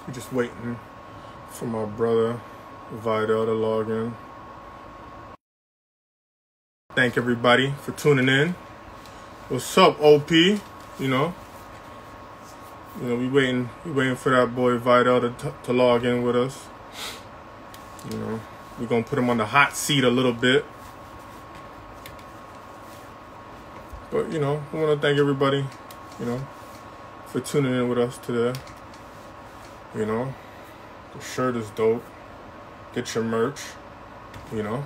We're just waiting for my brother Vidal to log in. Thank everybody for tuning in. What's up, OP? You know, we waiting for that boy Vidal to log in with us. You know, we're gonna put him on the hot seat a little bit. But you know, I want to thank everybody, you know, for tuning in with us today. You know, the shirt is dope. Get your merch, you know.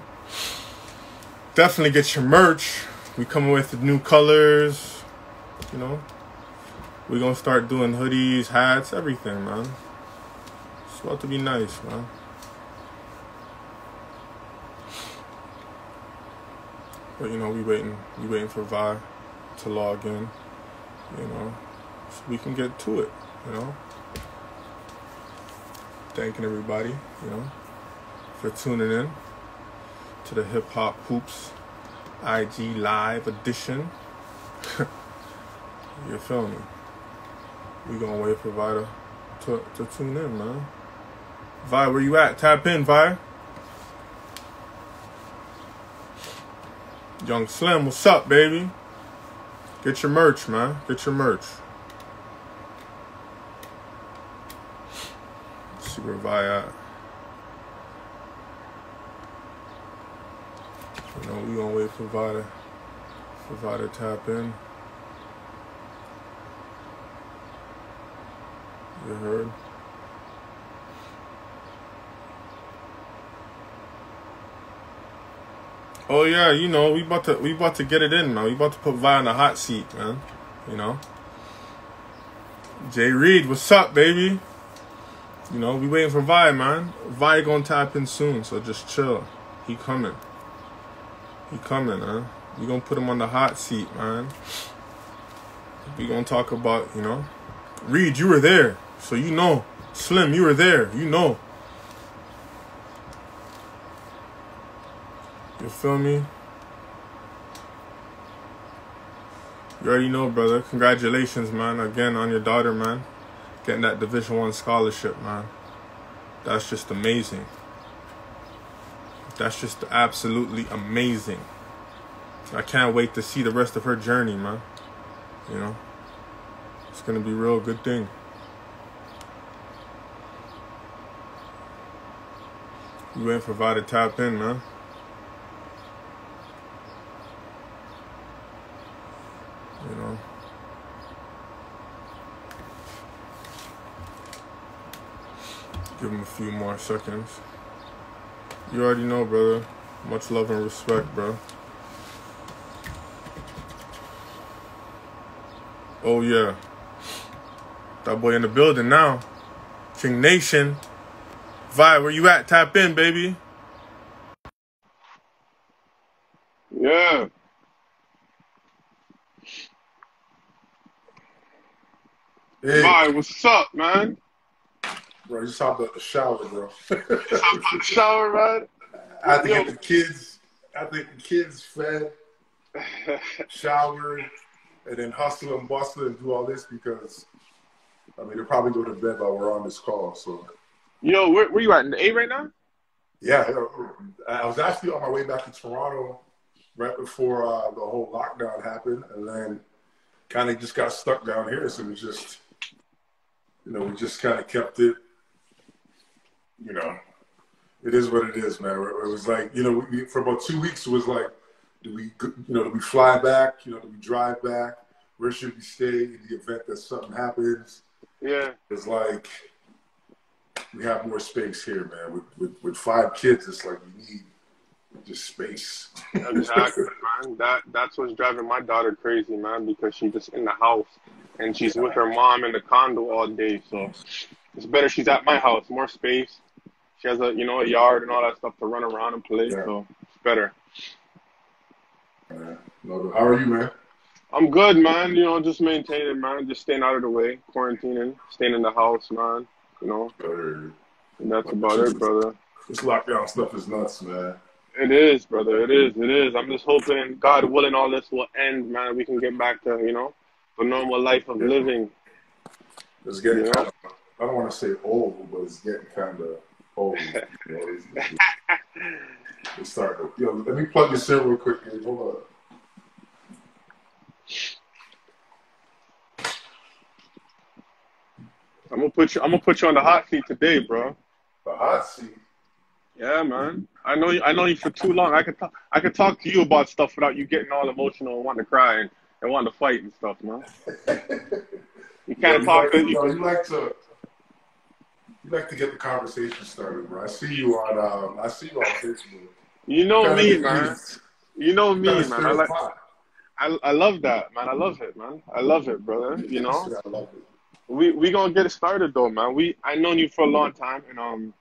Definitely get your merch. We coming with the new colors, you know. We're going to start doing hoodies, hats, everything, man. It's about to be nice, man. But, you know, we waiting for Vi to log in, you know, so we can get to it, you know. Thanking everybody, you know, for tuning in to the Hip Hop Hoops IG Live edition. You feel me? We gonna wait for Vi to tune in, man. Vi, where you at? Tap in, Vi. Young Slim, what's up, baby? Get your merch, man. Get your merch. Let's see where Vi at. You know, we gonna wait for Vi to tap in. You heard? Oh yeah, you know, we about to get it in, man. We about to put Vi on the hot seat, man. You know. Jay Reed, what's up, baby? You know, we waiting for Vi, man. Vi gonna tap in soon, so just chill. He coming. He coming, huh? We gonna put him on the hot seat, man. We gonna talk about, you know. Reed, you were there, so you know. Slim, you were there, you know. You feel me? You already know, brother. Congratulations, man, again on your daughter, man. Getting that Division I scholarship, man. That's just amazing. That's just absolutely amazing. I can't wait to see the rest of her journey, man. You know? It's gonna be a real good thing. We waiting for Vi to tap in, man. You know? Give him a few more seconds. You already know, brother. Much love and respect, bro. Oh, yeah. That boy in the building now. King Nation. Vi, where you at? Tap in, baby. Yeah. Hey. Vi, what's up, man? Bro, you just hopped out the shower, bro. Just hopped out the shower, man. I had to get the kids fed, showered, and then hustle and bustle and do all this because, I mean, they'll probably go to bed while we're on this call. So, Yo, where you at? In the A right now? Yeah, I was actually on my way back to Toronto right before the whole lockdown happened, and then kind of just got stuck down here. So we just, you know, we just kind of kept it, you know. It is what it is, man. It was like, you know, for about 2 weeks, it was like, do we fly back? You know, do we drive back? Where should we stay in the event that something happens? Yeah. It's like we have more space here, man. With 5 kids, it's like we need just space. Exactly, man. That's what's driving my daughter crazy, man, because she's just in the house and she's with her mom in the condo all day. So it's better she's at my house, more space. She has a yard and all that stuff to run around and play, so it's better. How are you, man? I'm good, man. You know, just maintaining, man. Just staying out of the way, quarantining, staying in the house, man. You know, and that's about it, brother. This lockdown stuff is nuts, man. It is, brother. It is. I'm just hoping, God willing, all this will end, man. We can get back to, the normal life of living. It's getting kind of I don't want to say old, but it's getting kind of old. You know, it's starting to, let me plug this in real quick. Here. Hold on. I'm gonna put you on the hot seat today, bro. The hot seat. Yeah, man. I know you for too long. I could talk to you about stuff without you getting all emotional and wanting to cry and wanting to fight and stuff, man. You can't talk to you like to get the conversation started, bro. I see you on Facebook. You know me, man. You know me, man. I love that, man. I love it, man. I love it, brother. You know. I love it. We gonna get it started though, man. I known you for a long time, and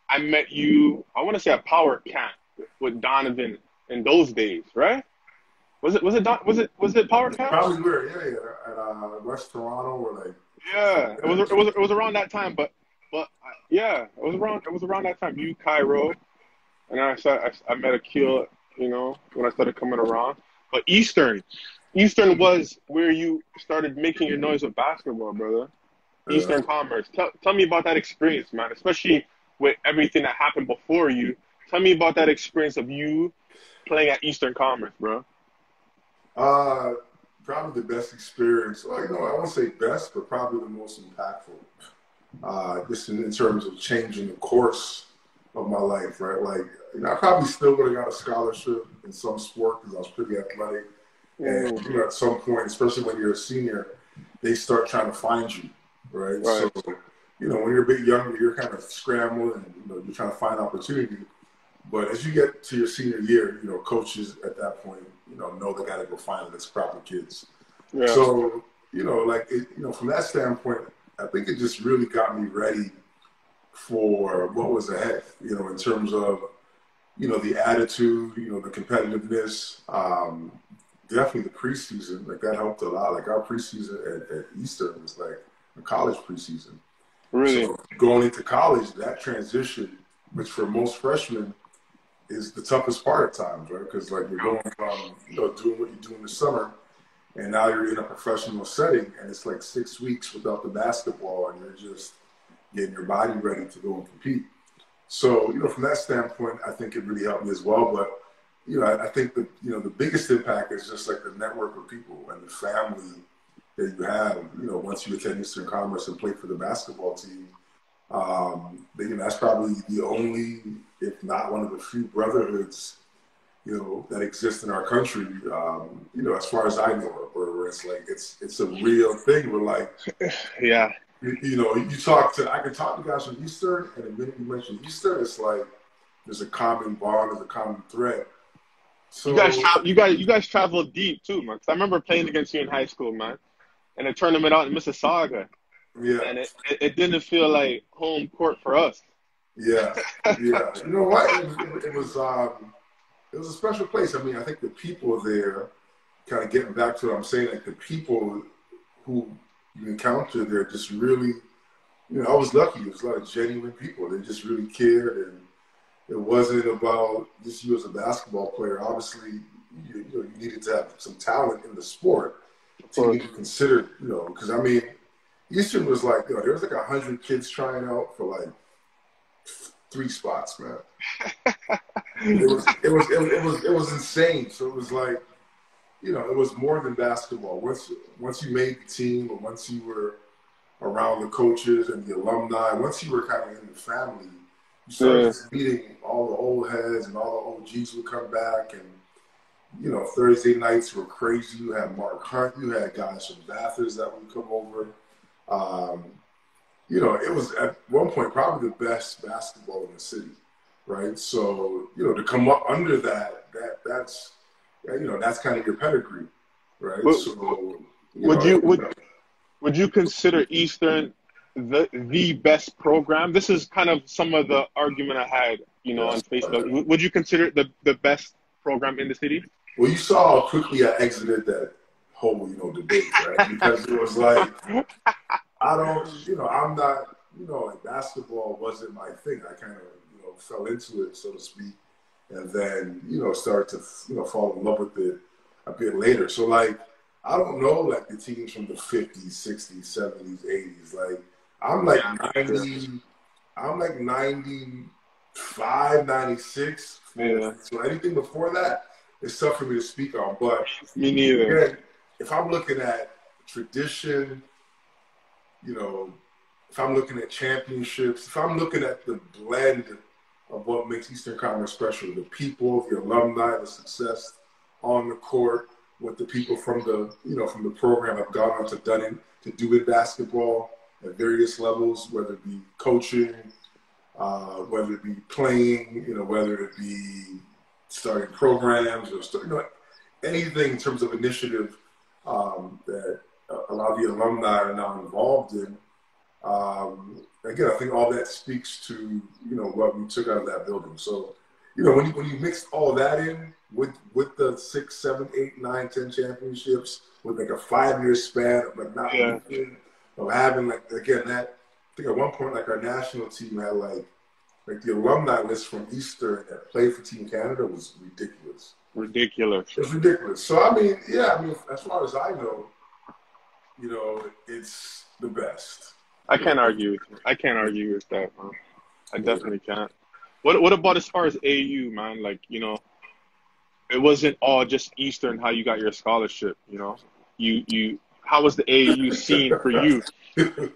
I met you. I want to say a power camp with Donovan in those days, right? Was it power camp? Probably were, yeah. At West Toronto, or like. Yeah, it was around that time, but yeah, it was around that time. You, Cairo, and I met Akil, you know, when I started coming around. But Eastern was where you started making your noise with basketball, brother. Yeah. Eastern Commerce. Tell me about that experience, man. Especially with everything that happened before you. Tell me about that experience of you playing at Eastern Commerce, bro. Probably the best experience. Well, I won't say best, but probably the most impactful. Just in terms of changing the course of my life, right? Like, I probably still would have got a scholarship in some sport because I was pretty athletic. And at some point, especially when you're a senior, they start trying to find you, right? So, when you're a bit younger, you're kind of scrambling and you're trying to find opportunity. But as you get to your senior year, coaches at that point, know they got to go find this crop of kids. Yeah. So, from that standpoint, I think it just really got me ready for what was ahead, in terms of, the attitude, the competitiveness, definitely the preseason, like that helped a lot. Like our preseason at Eastern was like a college preseason. Really? So going into college, that transition, which for most freshmen is the toughest part at times, right? Because like you're going from, doing what you do in the summer, and now you're in a professional setting, and it's like 6 weeks without the basketball, and you're just getting your body ready to go and compete. So, from that standpoint, I think it really helped me as well. But, I think the biggest impact is just like the network of people and the family that you have, once you attend Eastern Commerce and play for the basketball team. That's probably the only, if not one of the few brotherhoods, that exist in our country, as far as I know it, where it's like, it's a real thing. We're like, yeah. I can talk to guys from Eastern, and the minute you mention Eastern, it's like there's a common bond, there's a common thread. So you guys travel deep too, man. 'Cause I remember playing against you in high school, man, in a tournament out in Mississauga. Yeah, and it didn't feel like home court for us. Yeah. You know what? It was a special place. I mean, I think the people there, kind of getting back to what I'm saying, like the people who you encounter there just really, I was lucky. It was a lot of genuine people. They just really cared, and it wasn't about just you as a basketball player. Obviously, you needed to have some talent in the sport to be considered, because I mean, Eastern was like, there was like 100 kids trying out for like 3 spots, man. It was insane. So it was like, it was more than basketball. Once you made the team, or once you were around the coaches and the alumni, once you were kind of in the family, you started just meeting all the old heads, and all the OGs would come back. And, Thursday nights were crazy. You had Mark Hunt. You had guys from Bathurst that would come over. It was at one point probably the best basketball in the city, right? So, to come up under that's kind of your pedigree, right? Would you consider Eastern the best program? This is kind of some of the argument I had, on Facebook. Would you consider it the best program in the city? Well, you saw how quickly I exited that whole, debate, right? Because it was like, I'm not, like basketball wasn't my thing. I kind of, fell into it, so to speak, and then, started to, fall in love with it a bit later. So, like, I don't know, like, the teams from the 50s, 60s, 70s, 80s. Like, I'm like Yeah, 90. I'm like 95, 96. yeah. So anything before that is tough for me to speak on. But Me neither. again, if I'm looking at tradition, you know, if I'm looking at championships, if I'm looking at the blend of what makes Eastern Conference special, the people, the alumni, the success on the court, what the people from the, you know, from the program have gone on to do in basketball at various levels, whether it be coaching, whether it be playing, you know, whether it be starting programs or you know, anything in terms of initiative that a lot of the alumni are now involved in. Again, I think all that speaks to, you know, what we took out of that building. So, you know, when you mix all that in with the 6, 7, 8, 9, 10 championships with like a 5-year span of like not losing, of having like, again, that, I think at one point like our national team had like the alumni list from Eastern that played for Team Canada was ridiculous. Ridiculous. It's ridiculous. So I mean, yeah, I mean, as far as I know, you know, it's the best. I can't argue with you. I can't argue with that, man. I definitely can't. What about as far as AAU, man? Like, you know, it wasn't all just Eastern how you got your scholarship, you know. You how was the AAU scene for you?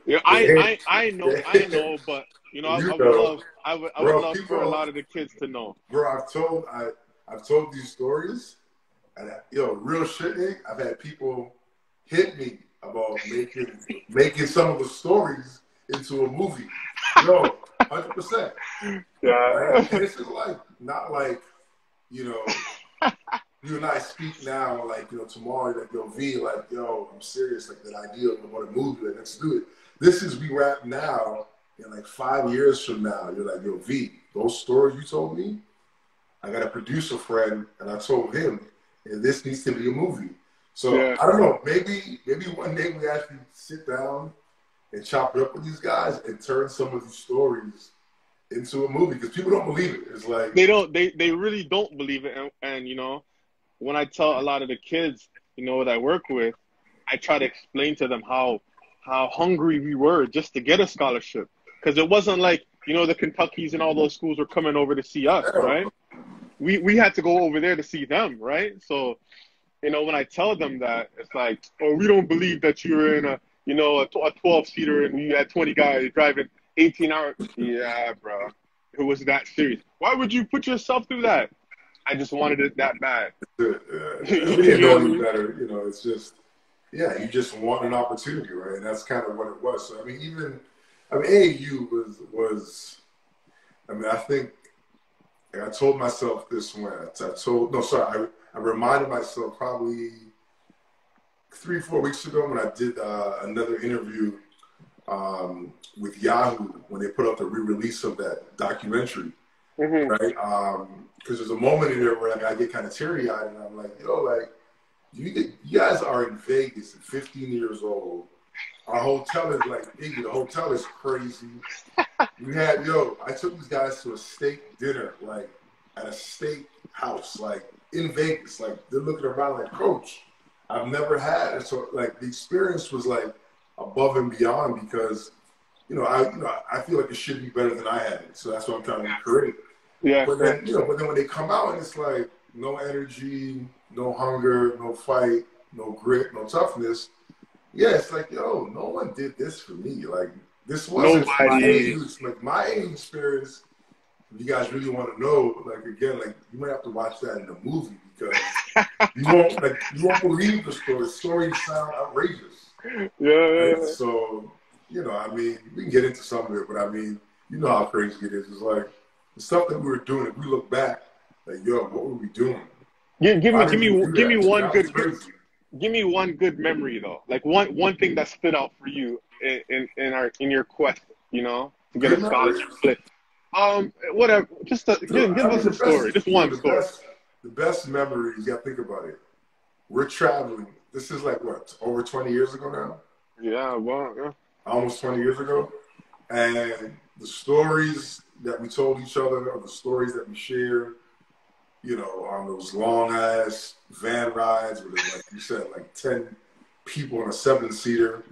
Yeah, I know, but you know, I would love for a lot of the kids to know. Bro, I've told these stories, and yo, real shit, Nick. I've had people hit me about making some of the stories into a movie. Yo, 100%. Yeah. Right? And this is like not like, you know, you and I speak now, like, you know, tomorrow, like, yo, V, like, yo, I'm serious, like, that idea of what a movie, like, let's do it. This is, we rap now, and like 5 years from now, you're like, yo, V, those stories you told me, I got a producer friend, and I told him, and this needs to be a movie. So, yeah. I don't know, maybe one day we actually sit down and chop it up with these guys and turn some of these stories into a movie, because people don't believe it. It's like... They really don't believe it, and you know, when I tell a lot of the kids, you know, that I work with, I try to explain to them how hungry we were just to get a scholarship. Because it wasn't like, you know, the Kentuckys and all those schools were coming over to see us, right? We had to go over there to see them, right? So, you know, when I tell them that, it's like, oh, we don't believe that you're in a, you know, a 12-seater and you had 20 guys driving 18 hours. Yeah, bro. It was that serious. Why would you put yourself through that? I just wanted it that bad. You didn't know any better. You know, it's just, yeah, you just want an opportunity, right? And that's kind of what it was. So, I mean, AAU was I think, like I told myself this when I reminded myself probably 3-4 weeks ago when I did another interview with Yahoo when they put out the re-release of that documentary. Mm-hmm. Right? Because there's a moment in there where like, I get kind of teary-eyed and I'm like, yo, like, you guys are in Vegas at 15 years old. Our hotel is like, Iggy, the hotel is crazy. I took these guys to a steak dinner, like, at a steak house, like, in Vegas. Like, they're looking around like, Coach, I've never had it. So, like, the experience was, like, above and beyond because, I feel like it should be better than I had it. So that's what I'm trying to create. Yeah. But then, when they come out and it's like no energy, no hunger, no fight, no grit, no toughness. Yeah, it's like, yo, no one did this for me. Like, this wasn't my AAU experience. If you guys really want to know, like, again, like, you might have to watch that in a movie because you won't believe the story. The stories sound outrageous. Yeah. Right? So, we can get into some of it, but you know how crazy it is. It's like the stuff that we were doing. If we look back, like, yo, what were we doing? Give me one good memory though. Like one thing that stood out for you in your quest, to get a scholarship. Whatever. Just give us a story. Just one story. The best memory, you gotta think about it. We're traveling. This is like what, over 20 years ago now? Yeah, well, yeah. Almost 20 years ago. And the stories that we told each other, or the stories that we shared, on those long ass van rides with, like you said, like 10 people in a 7-seater.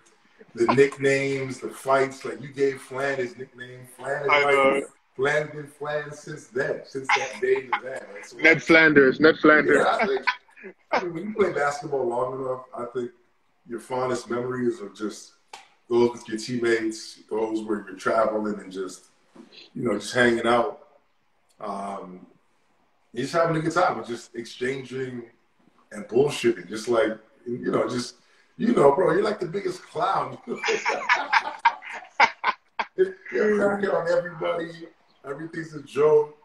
the nicknames, the fights. Like you gave Flan his nickname. Flan is I know. like Flan been Flan since then, since that day to then. Right? So Ned like, Flanders. Ned Flanders. yeah, I mean, when you play basketball long enough, I think your fondest memories are just those with your teammates, those where you're traveling and just, just hanging out. Just having a good time and just exchanging and bullshitting. Just like, bro, you're like the biggest clown. You're cracking on everybody. Everything's a joke.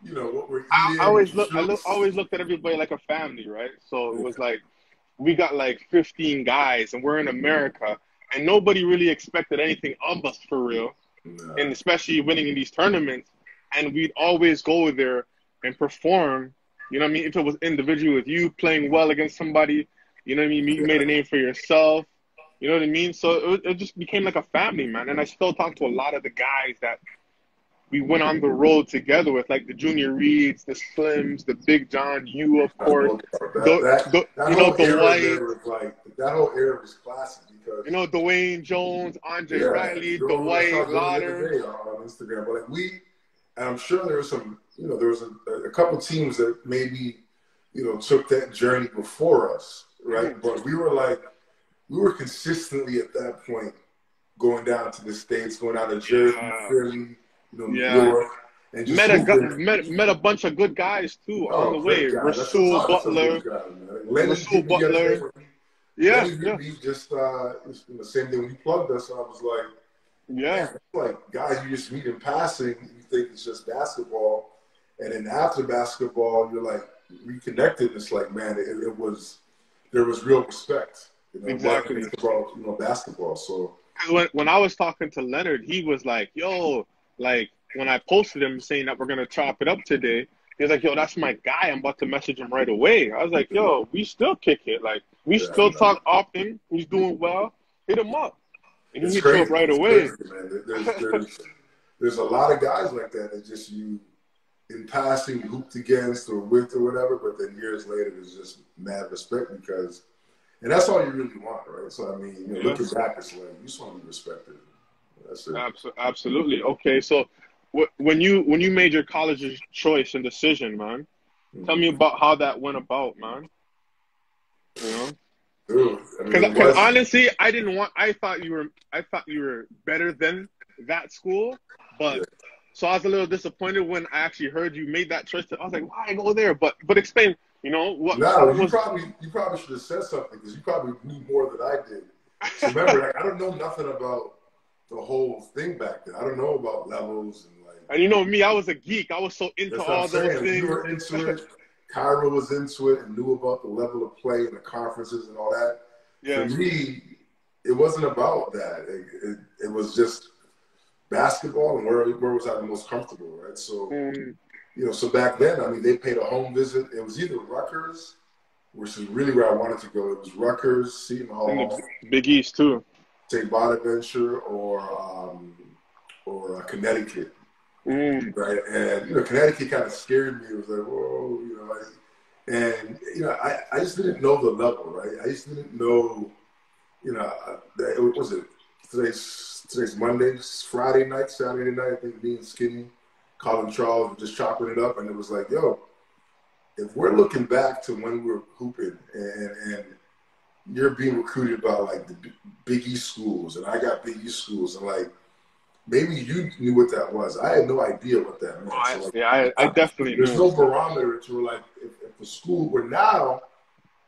What we're eating. I always looked at everybody like a family, right? So it was like, we got like 15 guys and we're in America and nobody really expected anything of us for real. Nah. And especially winning in these tournaments. And we'd always go there and perform. You know what I mean? If it was individual with you playing well against somebody, you know what I mean? You made a name for yourself. You know what I mean? So it just became like a family, man. And I still talk to a lot of the guys that we went on the road together with, like the Junior Reeds, the Slims, the Big John, you, of course. That whole era was classic because Dwayne Jones, Andre Riley, Dwight, Lauder on Instagram. But and I'm sure there was some, there was a couple teams that maybe, took that journey before us, right? Mm-hmm. But we were consistently at that point going down to the States, going down to Jersey, Philly, New York. And just met a bunch of good guys too on the way. Rasul Butler. We just the same thing when you plugged us. I was like, like guys you just meet in passing. You think it's just basketball, and then after basketball, you're like reconnected. It's like, man, there was real respect. Exactly. About basketball. So when I was talking to Leonard, he was like, "Yo, like." When I posted him saying that we're going to chop it up today, he was like, yo, that's my guy. I'm about to message him right away. I was like, yo, we still kick it. Like, we still talk often. He's doing well. Hit him up. And he hit you up right away. Crazy, there's a lot of guys like that just you, in passing, hooped against or with or whatever, but then years later, there's just mad respect because, and that's all you really want, right? So, I mean, looking back, it's like, you just want to be respected. That's it. Absolutely. Okay, so when you made your college's choice and decision, man, tell me about how that went about, man. Because honestly, I thought you were better than that school, but so I was a little disappointed when I actually heard you made that choice. I was like, why go there? But explain, what? No, you probably should have said something because you probably knew more than I did. So remember, I don't know nothing about the whole thing back then. I don't know about levels and me, I was a geek. I was so into all those things. You were into it. Kyra was into it and knew about the level of play and the conferences and all that. Yeah. For me, it wasn't about that. It was just basketball and where was I the most comfortable, right? So, so back then, I mean, they paid a home visit. It was either Rutgers, which is really where I wanted to go. It was Rutgers, Seton Hall. And the Big East, too. St. Bonaventure or Connecticut. Right, and Connecticut kind of scared me. It was like, whoa, I just didn't know the level, right? I just didn't know, that was it. Today's Monday, Friday night, Saturday night. I think me and Skinny, Colin Charles, were just chopping it up, and it was like, yo, if we're looking back to when we were hooping, and you're being recruited by like the Big East schools, and I got Big East schools, and like. Maybe you knew what that was. I had no idea what that meant. I definitely There's no barometer to like if the school were now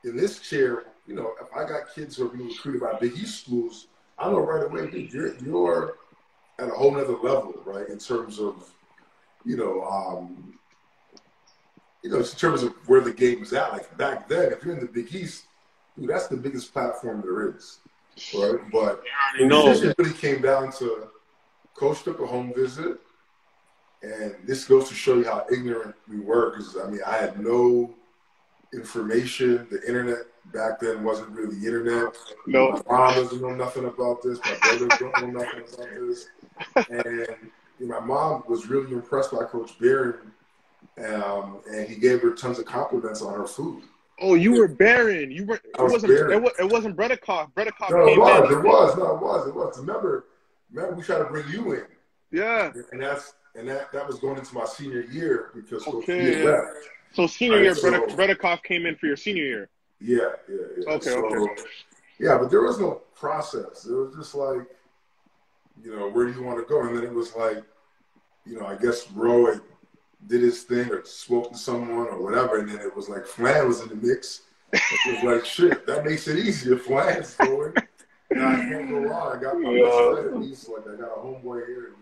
in this chair, if I got kids who are being recruited by Big East schools, I know right away, dude, you're at a whole nother level, right? In terms of, in terms of where the game was at. Like back then, if you're in the Big East, dude, that's the biggest platform there is, right? But the decision really came down to Coach took a home visit, and this goes to show you how ignorant we were. Because I had no information. The internet back then wasn't really the internet. No. My mom doesn't know nothing about this. My brother don't know nothing about this. And my mom was really impressed by Coach Barron, and he gave her tons of compliments on her food. Oh, you were Baron. You were. It I was wasn't. Baron. It wasn't Bredikov. Bredikov No, it came in. was. It was. No, it was. It was. Remember, we tried to bring you in. Yeah. And that was going into my senior year because Coach P Okay. had Yeah. left. So senior Right? year, So, Bredikov came in for your senior year. yeah. Okay. So, Okay. yeah, but there was no process. It was just like, where do you want to go? And then it was like, I guess Roy did his thing or spoke to someone or whatever, and then it was like Flan was in the mix. It was like, shit, that makes it easier. Flan's going. Now I can't go wrong. I got my best friend at least. Like, I got a homeboy here.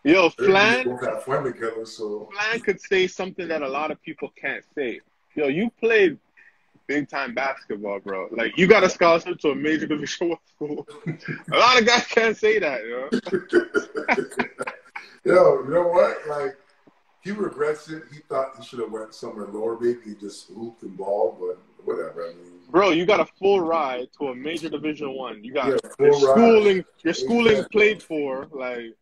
Yo, We both have fun together, so. Flan could say something that a lot of people can't say. Yo, you played big time basketball, bro. Like, you got a scholarship to a major division one school. A lot of guys can't say that, Yo, you know what? Like, he regrets it. He thought he should have went somewhere lower. Maybe he just hooped and balled, but whatever. I mean, bro, you got a full ride to a major division one. You got your schooling paid for, like.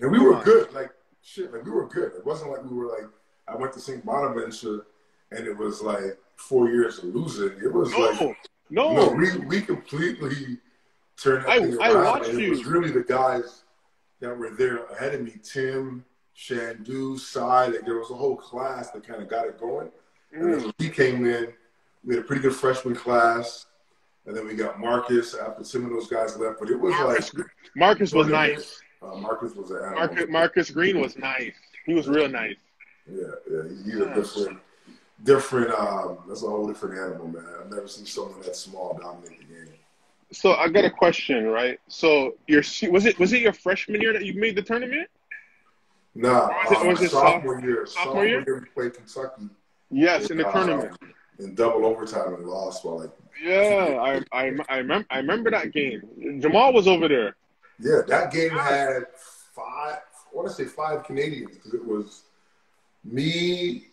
And we were good. Like, shit, like, we were good. It wasn't like we were like, I went to St. Bonaventure and it was like 4 years of losing. It was no, we completely turned that thing around. I watched and it was really the guys that were there ahead of me, Tim, Shandu, Sai. Like, there was a whole class that kind of got it going. And then when he came in, we had a pretty good freshman class. And then we got Marcus after some of those guys left. But it was Marcus was nice. Marcus was an animal. Marcus Green was nice. He was real nice. Yeah. He's a different. That's a whole different animal, man. I've never seen someone that small dominate the game. So I got a question, right? So was it your freshman year that you made the tournament? Nah, was it sophomore year. Sophomore year, we played Kentucky. Yes, in the tournament. In double overtime and lost by like. Yeah, I remember that game. Jamal was over there. Yeah, that game had I want to say five Canadians because it was me,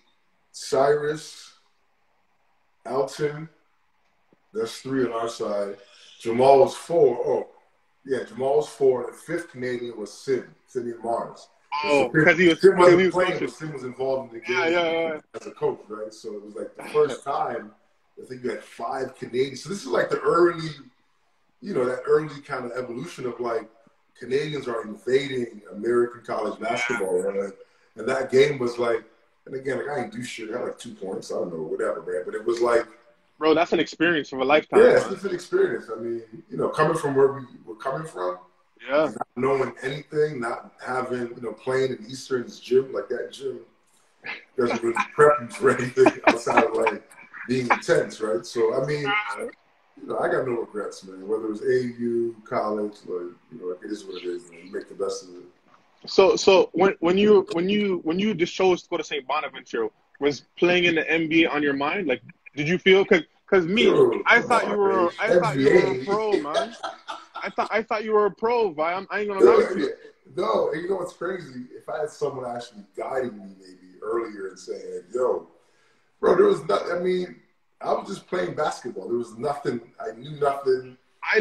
Cyrus, Elton. That's three on our side. Jamal was four. Oh, yeah, Jamal was four. The fifth Canadian was Sidney Mars. Oh, because he was playing, but Sim was involved in the game yeah. as a coach, right? So it was like the first time I think you had five Canadians. So this is like the early, that early kind of evolution of like Canadians are invading American college basketball, right? And that game was like, and again, like I didn't do shit. I had like 2 points. I don't know, whatever, man. But it was like, bro, that's an experience of a lifetime. Yeah, it's an experience. I mean, coming from where we were coming from, not knowing anything, not having, playing in Eastern's gym, like that gym doesn't really prep you for anything outside of like being intense, right? So I mean, I got no regrets, man. Whether it was AAU, college, like it is what it is, man. You make the best of it. So when you just chose to go to St. Bonaventure, was playing in the NBA on your mind? Like, did you feel because me, I thought you were a pro, man. I thought you were a pro, Vi. I ain't gonna lie to you. No, and you know what's crazy? If I had someone actually guiding me maybe earlier and saying, "Yo, bro, there was nothing." I mean, I was just playing basketball. There was nothing. I knew nothing. I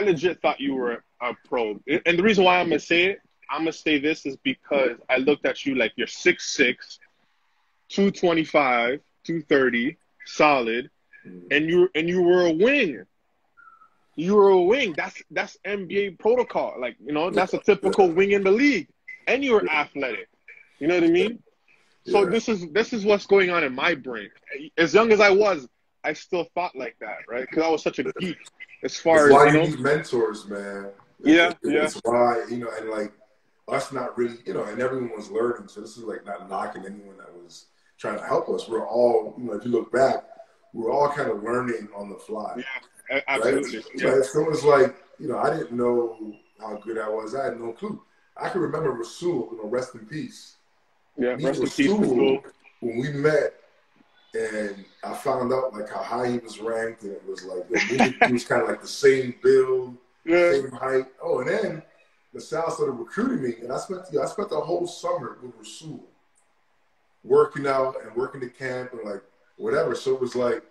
legit thought you were a pro. And the reason why I'm gonna say this is because I looked at you like you're 6'6", 225, 230, solid, and you were a wing. You were a wing. That's NBA protocol. Like, that's a typical wing in the league. And you were athletic. You know what I mean? So this is what's going on in my brain. As young as I was, I still thought like that, right? Because I was such a geek. As far it's why as you need mentors, man. It's why and like us not really, and everyone was learning. So this is like not knocking anyone that was trying to help us. We're all, if you look back, we're all kind of learning on the fly. Yeah, absolutely. Right? Yeah. So it was like, I didn't know how good I was. I had no clue. I can remember Rasul, rest in peace. Yeah, rest in peace, Rasul. When we met, and I found out like how high he was ranked, and it was like he was kind of like the same build, same height. Oh, and then LaSalle started recruiting me, and I spent the whole summer with Rasul, working out and working the camp and like whatever. So it was like,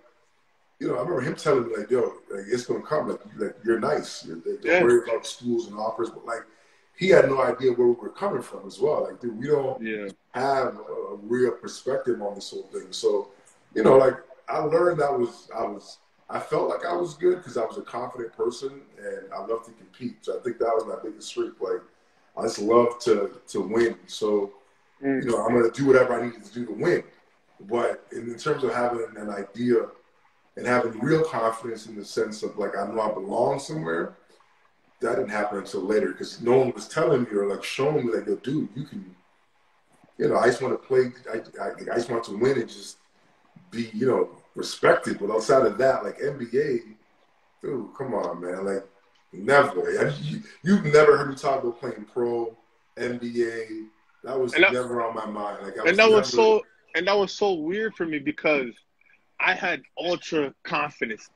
I remember him telling me like, "Yo, like, it's gonna come. Like you're nice. Don't worry about schools and offers." But like, he had no idea where we were coming from as well. Like, dude, we don't have a real perspective on this whole thing. So you know, like I learned I felt like I was good because I was a confident person and I love to compete. So I think that was my biggest strength. Like I just love to win. So, you know, I'm going to do whatever I need to do to win. But in terms of having an idea and having real confidence in the sense of like I know I belong somewhere, that didn't happen until later because no one was telling me or like showing me like, yo, dude, you can, you know, I just want to play. I just want to win and just be, you know, respected. But outside of that, like NBA, dude, come on, man. Like, never. You've never heard me talk about playing pro, NBA. That was And that, never on my mind. Like, I and was that was never. so and that was so weird for me because I had ultra confidence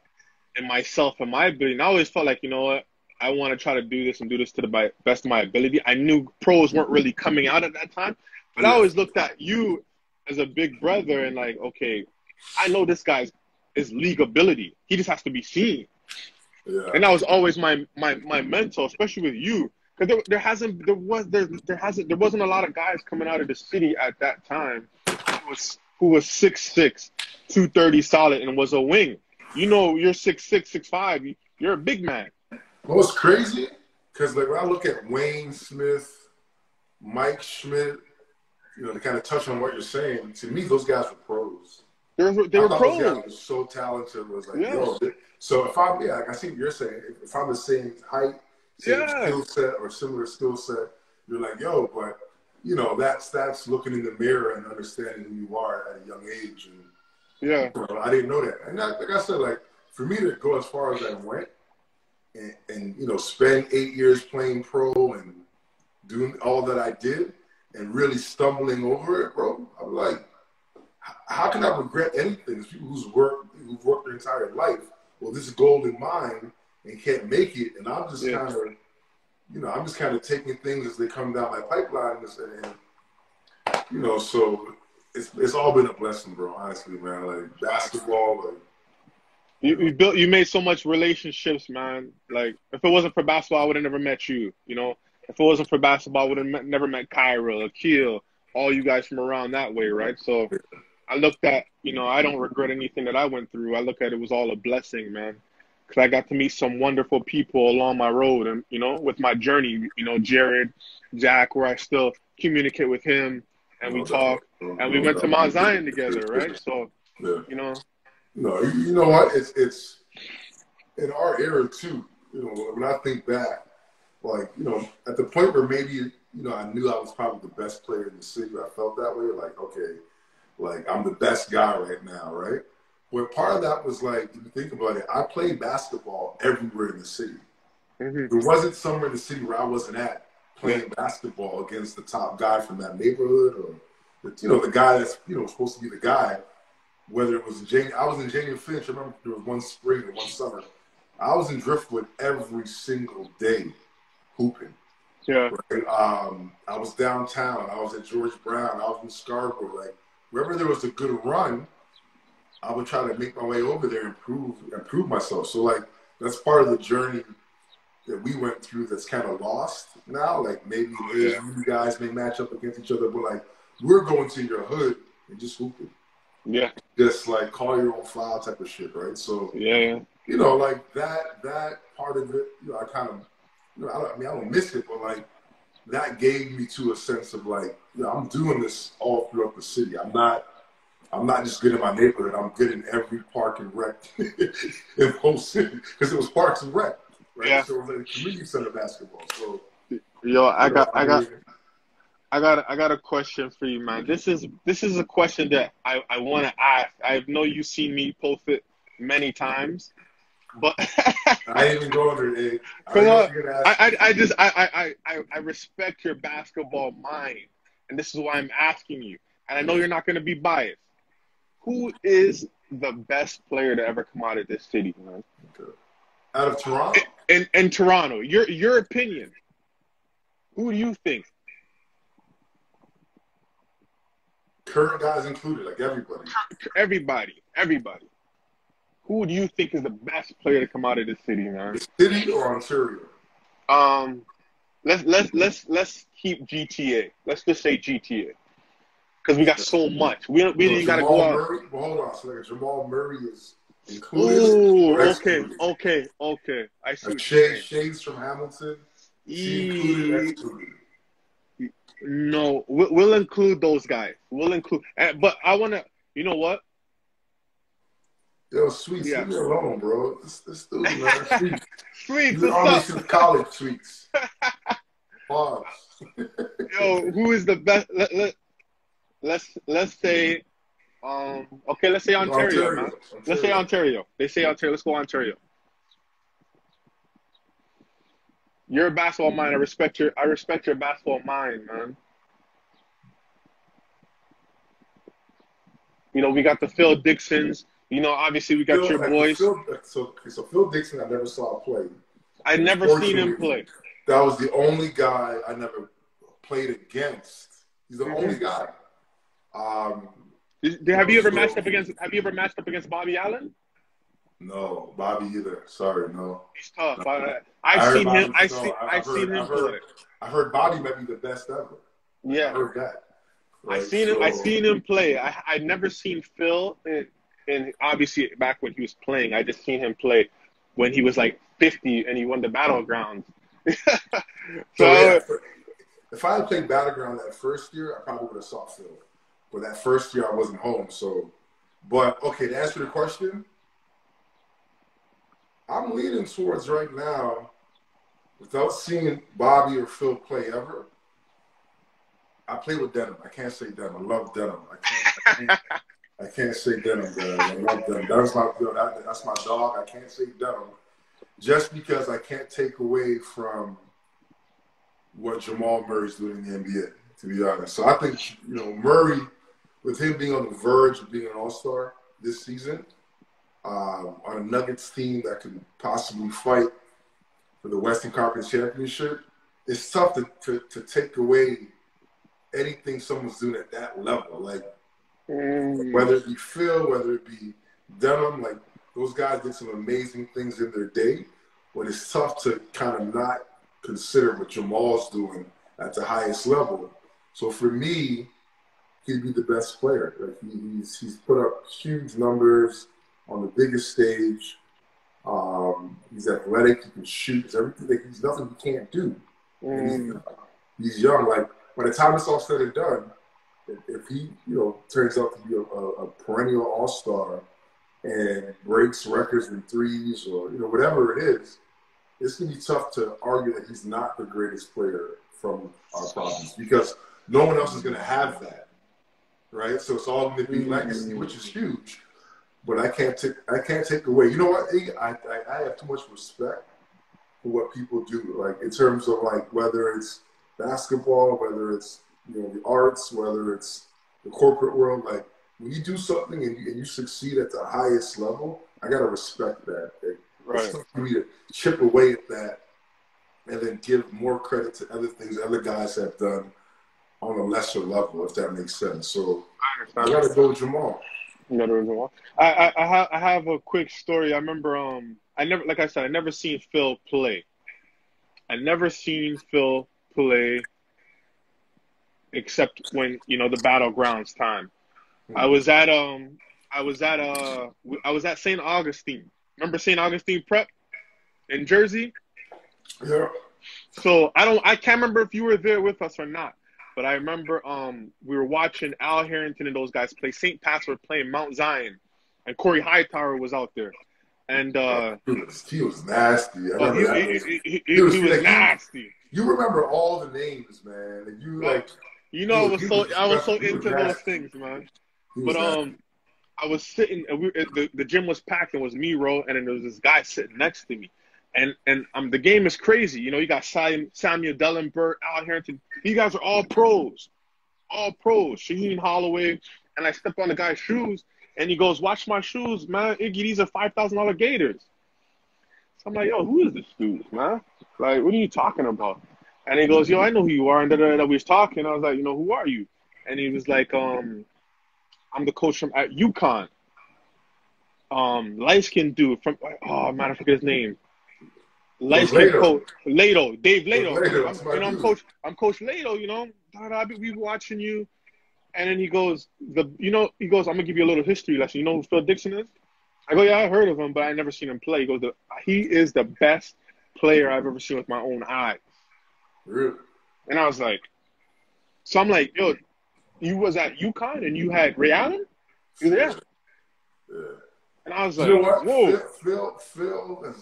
in myself and my ability. And I always felt like, you know what, I want to try to do this and do this to the best of my ability. I knew pros weren't really coming out at that time, but I Yeah, always looked at you as a big brother and like, okay, I know this guy's is league ability. He just has to be seen. yeah, And that was always my mentor, especially with you, because there wasn't a lot of guys coming out of the city at that time who was 6'6", 230 solid and was a wing. You know, you're 6'6", 6'5", you're a big man. Well, it's crazy because like when I look at Wayne Smith, Mike Schmidt, you know, to kind of touch on what you're saying, to me, those guys were pros. They I were thought those guys pros. were so talented. It was like, Yeah, yo. So if I'm, yeah, like I see what you're saying. If I'm the same height, same yeah, skill set, or similar skill set, you're like, yo. But you know, that's looking in the mirror and understanding who you are at a young age. And yeah, you know, I didn't know that. And like I said, like for me to go as far as I went, and you know, spend 8 years playing pro and doing all that I did, and really stumbling over it, bro. I'm like, how can I regret anything? There's people who've worked their entire life. Well, this is gold in mine and can't make it, and I'm just yeah. kind of, you know, I'm just kind of taking things as they come down my pipeline, and you know, so it's all been a blessing, bro. Honestly, man. Like basketball, like you know, You made so much relationships, man. Like if it wasn't for basketball, I would have never met you. You know, if it wasn't for basketball, I would have never met Kyra, Akil, all you guys from around that way, right? So I looked at, you know, I don't regret anything that I went through. I look at it was all a blessing, man. Because I got to meet some wonderful people along my road and, you know, with my journey, you know, Jared, Jack, where I still communicate with him and we no doubt, talk. And we no went to doubt. Mount Zion together, right? So, Yeah. you know, No, you know what? It's in our era too. You know, when I think back, like you know, at the point where maybe you know I knew I was probably the best player in the city. I felt that way. Like okay, like I'm the best guy right now, right? Where part of that was like, if you think about it, I played basketball everywhere in the city. hmm There wasn't somewhere in the city where I wasn't at yeah, playing basketball against the top guy from that neighborhood or you know the guy that's you know supposed to be the guy. Whether it was I was in Jane Finch. I remember there was one spring or one summer. I was in Driftwood every single day hooping. yeah, Right? I was downtown. I was at George Brown. I was in Scarborough. Like wherever there was a good run, I would try to make my way over there and improve myself. So like that's part of the journey that we went through that's kind of lost now. Like maybe yeah, you guys may match up against each other, but like we're going to your hood and just hooping. yeah, Just like call your own foul type of shit, right? So, yeah, you know, like that part of it, you know, I kind of, you know, I mean, I don't miss it, but like that gave me to a sense of like, you know, I'm doing this all throughout the city. I'm not just good in my neighborhood. I'm good in every park and rec in the whole city because it was parks and rec, right? yeah. So it was like a community center basketball. So, Yo, you know, I got a question for you, man. This is a question that I want to ask. I know you've seen me post it many times, but I ain't even going there. I come already know on, what you're gonna ask me. I respect your basketball mind, and this is why I'm asking you. And I know you're not going to be biased. Who is the best player to ever come out of this city, man? Okay. Out of Toronto, In Toronto, your opinion. Who do you think? current guys included, like everybody. Everybody. Who do you think is the best player to come out of this city, man? The city or Ontario? Um, let's keep GTA. Let's just say GTA. because we got so much. We didn't got to go Jamal out. Murray. Well, hold on. So like, Jamal Murray is included Ooh, or okay, excluded? okay, okay. I see Like what you're saying. Shades from Hamilton. Is he included or excluded? No, we'll include those guys. We'll include, but I want to. You know what? Yo, Sweets, Yeah. leave me alone, bro. This dude, man, Sweets. Sweets, You've been what's on me up? since college, Sweets. Pause. Yo, who is the best? Let's say, okay, let's say Ontario, man. Let's say Ontario. They say Ontario. Let's go Ontario. You're a basketball mind. I respect your basketball mind, man. You know, we got the Phil Dixons. You know, obviously we got your boys. So Phil Dixon, I never saw play. I never seen him play. That was the only guy I never played against. He's the only guy. Have you ever matched up against Bobby Allen? No, Bobby either. Sorry, no. He's tough. No. I've seen him. I've seen him play. I heard Bobby might be the best ever. Yeah, I heard that. Right? I seen him play. I never seen Phil, and obviously back when he was playing, I just seen him play when he was like 50 and he won the Battlegrounds. If I had played Battleground that first year, I probably would have saw Phil. But that first year, I wasn't home. But okay, to answer the question, I'm leaning towards right now, without seeing Bobby or Phil play ever, I play with Denham. I can't say Denham. I love Denham. I can't say Denham, guys. I love Denham. That's my dog. I can't say Denham just because I can't take away from what Jamal Murray's doing in the NBA, to be honest. So I think, Murray, with him being on the verge of being an all-star this season, on a Nuggets team that can possibly fight for the Western Conference Championship, it's tough to take away anything someone's doing at that level. Like, whether it be Phil, whether it be Denham, like, those guys did some amazing things in their day, but it's tough to kind of not consider what Jamal's doing at the highest level. So for me, he'd be the best player. Like, he's put up huge numbers on the biggest stage. He's athletic. He can shoot. He's everything. Like, he's nothing he can't do. And he's young. Like, by the time it's all said and done, if he, turns out to be a perennial all-star and breaks records in threes or, whatever it is, it's going to be tough to argue that he's not the greatest player from our province because no one else is going to have that, right? So it's all going to be legacy, which is huge. But I can't take away. You know what? I have too much respect for what people do, like in terms of like whether it's basketball, whether it's the arts, whether it's the corporate world. Like when you do something and you succeed at the highest level, I gotta respect that. It's tough for me to chip away at that and then give more credit to other things other guys have done on a lesser level, if that makes sense. So I gotta go with Jamal. I have a quick story. I remember I never seen Phil play. I never seen Phil play except when the Battlegrounds time. I was at St. Augustine. Remember St. Augustine Prep in Jersey? Yeah. So I can't remember if you were there with us or not. But I remember we were watching Al Harrington and those guys play. St. Pat's were playing Mount Zion, and Corey Hightower was out there. And he was nasty. I remember that. He was nasty. You remember all the names, man. And you I was so into those things, man. But I was sitting, and the gym was packed, and it was me, Ro, and then there was this guy sitting next to me. And the game is crazy. You got Samuel Dellenberg, Al Harrington. These guys are all pros. Shaheen Holloway. And I stepped on the guy's shoes, and he goes, "Watch my shoes, man. Iggy, these are $5,000 Gators." So I'm like, "Yo, who is this dude, man? Like, what are you talking about?" And he goes, "Yo, I know who you are." And we was talking. I was like, "Who are you?" And he was like, "I'm the coach at UConn. Light-skinned dude from, oh, man, I forget his name. Light-skinned coach, Lato, Dave Lato. I'm Coach Lato, we were watching you. And then he goes, he goes, I'm gonna give you a little history lesson. You know who Phil Dixon is? I go, yeah, I heard of him, but I never seen him play. He goes, he is the best player I've ever seen with my own eyes. Really? And I was like, so I'm like, yo, you was at UConn and you had Ray Allen? He was like, Yeah. and I was You like, know what? whoa. Phil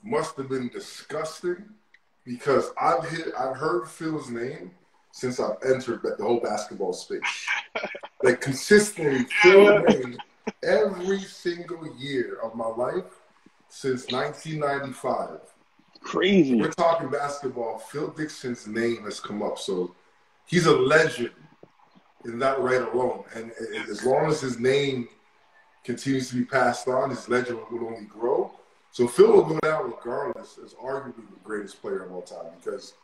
must have been disgusting because I've heard Phil's name since I've entered the whole basketball space. Like consistently, Phil's name every single year of my life since 1995. Crazy. We're talking basketball. Phil Dixon's name has come up, so he's a legend in that right alone. And as long as his name continues to be passed on, his legend will only grow. So Phil will go down regardless as arguably the greatest player of all time because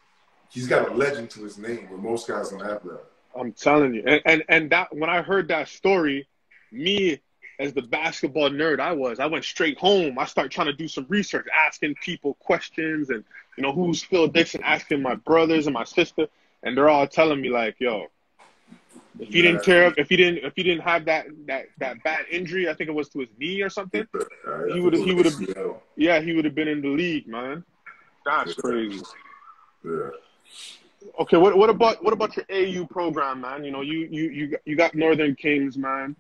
he's got a legend to his name, where most guys don't have that. I'm telling you. And that when I heard that story, me as the basketball nerd I went straight home. I started trying to do some research, asking people questions and, who's Phil Dixon, asking my brothers and my sister, and they're all telling me like, yo, if he didn't have that bad injury, I think it was to his knee or something, he would have been in the league, man. That's crazy. Yeah. Okay, what about your AU program, man? You got Northern Kings, man.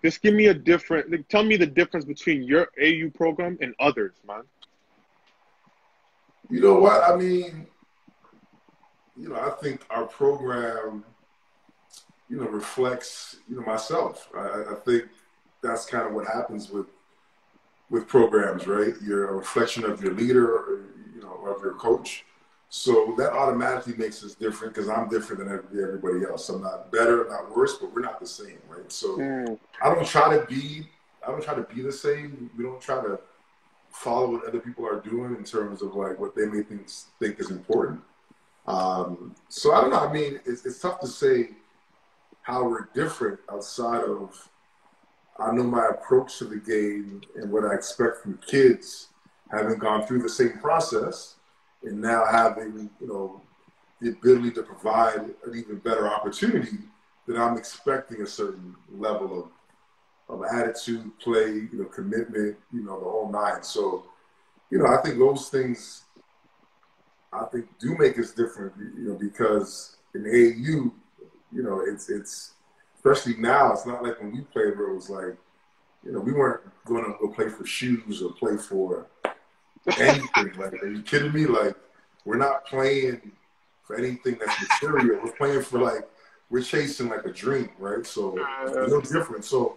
Just tell me the difference between your AU program and others, man. You know what? I mean, I think our program, reflects, myself. I think that's kind of what happens with programs, right? You're a reflection of your leader, or, of your coach. So that automatically makes us different because I'm different than everybody else. I'm not better, not worse, but we're not the same, right? So I don't try to be the same. We don't try to follow what other people are doing in terms of like what they may think is important. So I don't know. I mean, it's tough to say how we're different outside of, I know my approach to the game and what I expect from kids having gone through the same process and now having, the ability to provide an even better opportunity, that I'm expecting a certain level of attitude, play, commitment, the whole nine. So, I think those things, do make us different, because in AAU, it's especially now, it's not like when we played where it was like, we weren't going to go play for shoes or play for anything. Like, are you kidding me? Like, we're not playing for anything that's material. We're playing for we're chasing like a dream, right? So it's no different. So,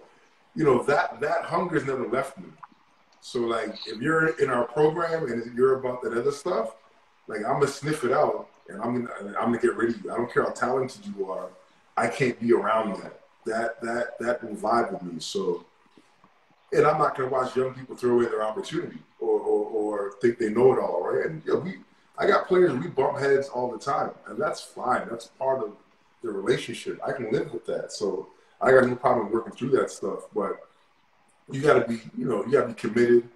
that hunger's never left me. So like, if you're in our program and you're about that other stuff, like I'm gonna sniff it out and I'm gonna get rid of you. I don't care how talented you are. I can't be around that. That will vibe with me. So, and I'm not gonna watch young people throw away their opportunity or think they know it all, right? And I got players, we bump heads all the time, and that's fine. That's part of the relationship. I can live with that. So I got no problem working through that stuff. But you got to be, you got to be committed,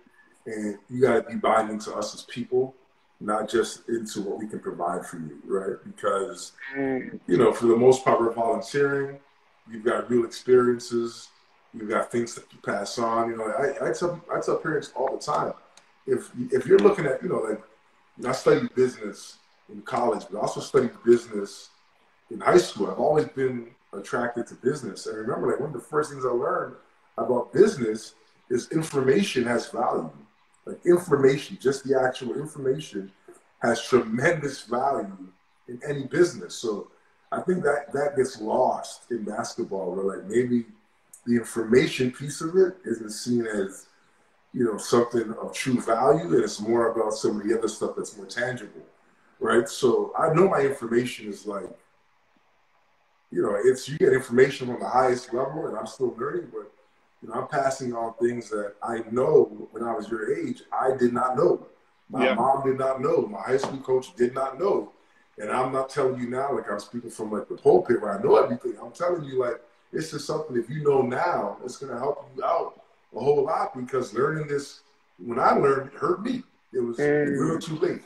and you got to be buying into us as people, not just into what we can provide for you, right? Because, for the most part, we're volunteering. You've got real experiences. You've got things to pass on. I tell parents all the time, if you're looking at, I studied business in college, but I also studied business in high school. I've always been attracted to business. And remember, one of the first things I learned about business is information has value. Like information, just the actual information has tremendous value in any business. So I think that gets lost in basketball, where maybe the information piece of it isn't seen as, something of true value, and it's more about some of the other stuff that's more tangible, right? So I know my information is it's, you get information from the highest level, and I'm still learning, but I'm passing on things that I know when I was your age, I did not know. My mom did not know. My high school coach did not know. And I'm not telling you now, I'm speaking from the pulpit where I know everything. I'm telling you, this is something, if you know now, it's going to help you out a whole lot, because learning this, when I learned, it hurt me. It was real too late,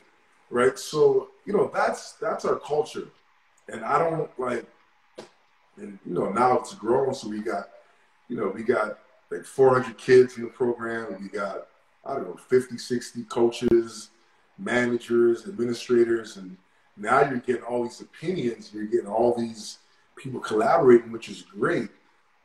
right? So, that's our culture. And I don't And, you know, now it's grown. So we got like 400 kids in the program. We got, I don't know, 50, 60 coaches, managers, administrators. And now you're getting all these opinions. You're getting all these people collaborating, which is great.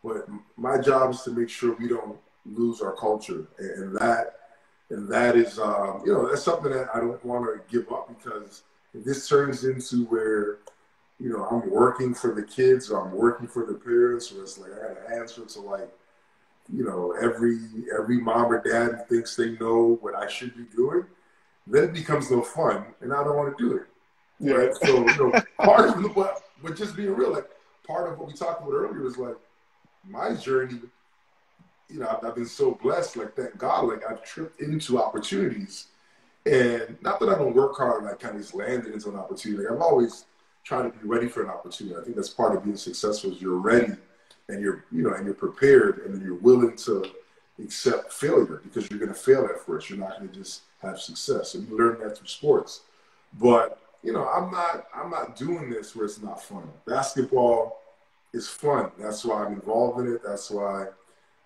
But my job is to make sure we don't lose our culture. And that is, you know, that's something that I don't want to give up, because if this turns into where, you know, I'm working for the kids or I'm working for the parents, or it's like I got to answer to, like, you know, every mom or dad who thinks they know what I should be doing, then it becomes no fun, and I don't want to do it. Yeah. Right? So, you know, part of but just being real, like, part of what we talked about earlier is like my journey. You know, I've been so blessed, like, thank God, like, I've tripped into opportunities. And not that I don't work hard, like, kind of just landed into an opportunity. Like, I've always tried to be ready for an opportunity. I think that's part of being successful, is you're ready, and you're, you know, and you're prepared, and you're willing to accept failure, because you're going to fail at first. You're not going to just have success. And you learn that through sports. But, you know, I'm not doing this where it's not fun. Basketball is fun. That's why I'm involved in it. That's why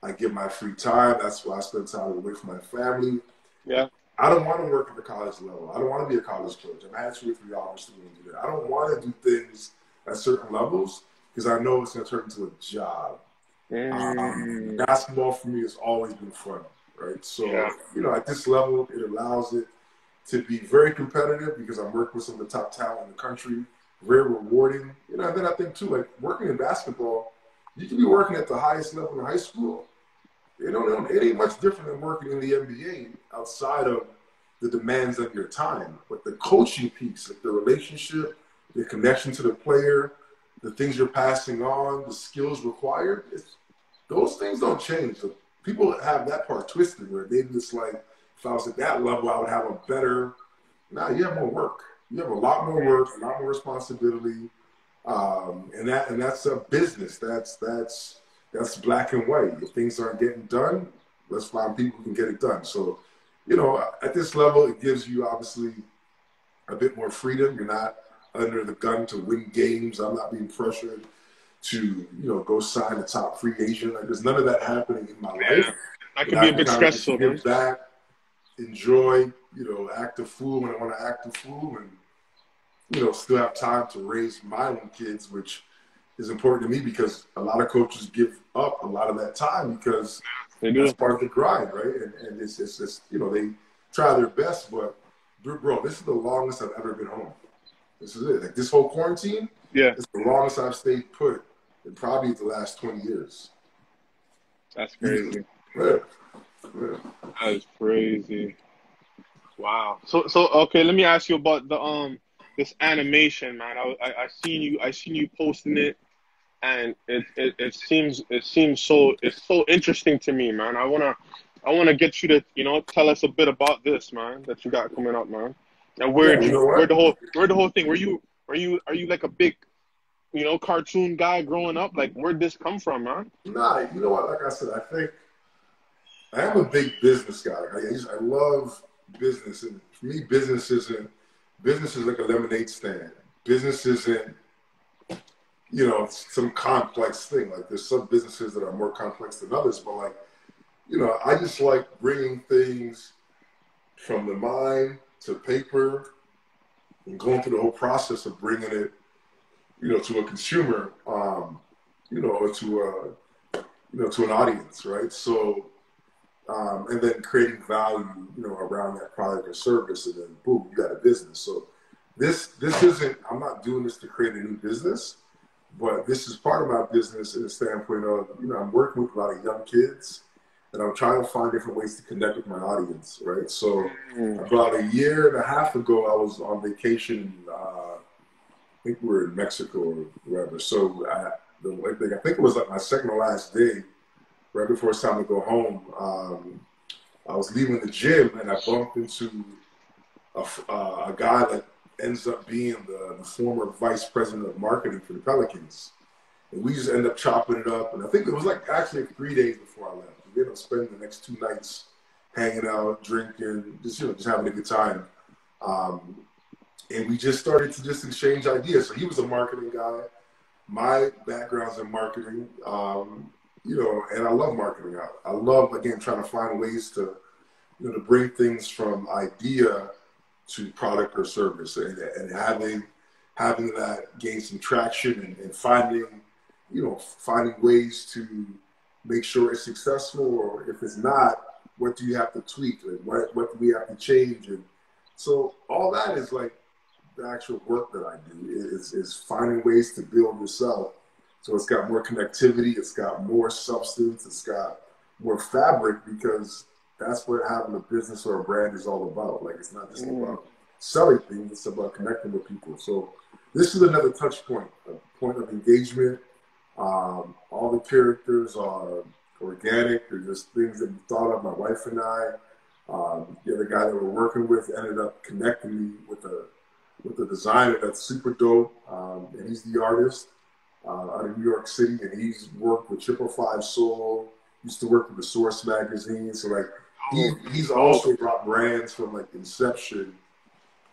I get my free time. That's why I spend time away from my family. Yeah. I don't want to work at the college level. I don't want to be a college coach. I'm actually a 3 hours student do that. I don't want to do things at certain levels, because I know it's going to turn into a job. Basketball for me has always been fun, right? So, you know, at this level, it allows it to be very competitive, because I'm working with some of the top talent in the country, very rewarding. You know, and then I think too, like, working in basketball, you can be working at the highest level in high school. It ain't much different than working in the NBA outside of the demands of your time. But the coaching piece, like the relationship, the connection to the player, the things you're passing on, the skills required, those things don't change. So people have that part twisted, where they just like, if I was at that level, I would have a better. Nah, you have more work. You have a lot more work, a lot more responsibility, and that's a business. That's black and white. If things aren't getting done, let's find people who can get it done. So, you know, at this level, it gives you obviously a bit more freedom. You're not under the gun to win games. I'm not being pressured to, you know, go sign a top free agent. Like, there's none of that happening in my life. That can be a bit stressful, man. Give back, enjoy, you know, act a fool when I want to act a fool, and, you know, still have time to raise my own kids, which is important to me, because a lot of coaches give up a lot of that time, because that's part of the grind, right? And it's you know, they try their best, but bro, this is the longest I've ever been home. This is it. Like, this whole quarantine, it's the longest I've stayed put in probably the last 20 years. That's crazy. Yeah. That is crazy. Wow. So okay, let me ask you about the this animation, man. I seen you posting it, and it seems so interesting to me, man. I wanna get you to, you know, tell us a bit about this, man, that you got coming up, man. And where the whole thing? Are you like a big, you know, cartoon guy growing up? Like, where'd this come from, man? Nah, you know what? Like I said, I think I am a big business guy. I love business, and for me, business is like a lemonade stand. Business isn't, you know, some complex thing. Like, there's some businesses that are more complex than others, but, like, you know, I just like bringing things from the mind to paper and going through the whole process of bringing it, you know, to a consumer, you know, or to an audience, right? So, and then creating value, you know, around that product or service, and then boom, you got a business. So this isn't, I'm not doing this to create a new business, but this is part of my business in the standpoint of, you know, I'm working with a lot of young kids, and I'm trying to find different ways to connect with my audience, right? So about a year and a half ago, I was on vacation. I think we were in Mexico or wherever. So I think it was like my second to last day, right before it's time to go home. I was leaving the gym, and I bumped into a guy that ends up being the former vice president of marketing for the Pelicans. And we just ended up chopping it up. And I think it was like actually 3 days before I left. We ended up spending the next 2 nights hanging out, drinking, just having a good time. And we just started to just exchange ideas. So he was a marketing guy. my background's in marketing, you know, and I love marketing. I love, again, trying to find ways to, you know, to bring things from idea to product or service, and having that gain some traction, and finding, you know, finding ways to make sure it's successful, or if it's not, what do you have to tweak? Like, what do we have to change? And so all that is like the actual work that I do is finding ways to build yourself. So it's got more connectivity, it's got more substance, it's got more fabric, because that's what having a business or a brand is all about. Like, it's not just about selling things, it's about connecting with people. So this is another touch point, a point of engagement. All the characters are organic. They're just things that we thought of, my wife and I. The other guy that we're working with ended up connecting me with a designer that's super dope, and he's the artist out of New York City, and he's worked with 555 Soul, used to work with the Source magazine. So like he's also brought brands from like inception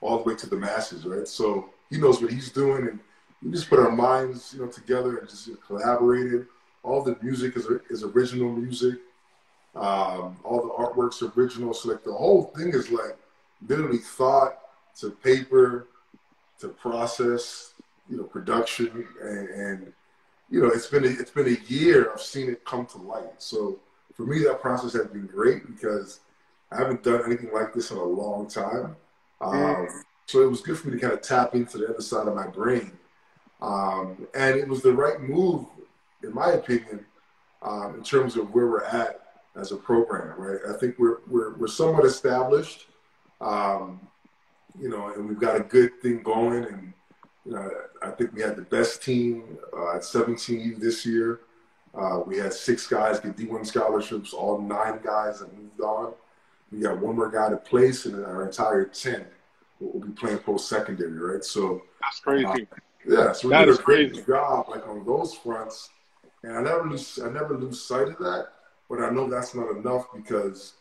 all the way to the masses, right? So he knows what he's doing, and we just put our minds, you know, together and just collaborated. All the music is original music. All the artwork's original. So like the whole thing is like literally thought to paper to process, you know, production, and you know, it's been a year of seeing it come to light. So for me, that process has been great, because I haven't done anything like this in a long time. So it was good for me to kind of tap into the other side of my brain. And it was the right move, in my opinion, in terms of where we're at as a program, right? I think we're somewhat established, you know, and we've got a good thing going. And, you know, I think we had the best team at 17 this year. We had 6 guys get D1 scholarships, all 9 guys that moved on. We got one more guy to place, and then our entire 10 will be playing post-secondary, right? So That's crazy. yeah, so we did a great job, like, on those fronts, and I never lose sight of that. But I know that's not enough, because,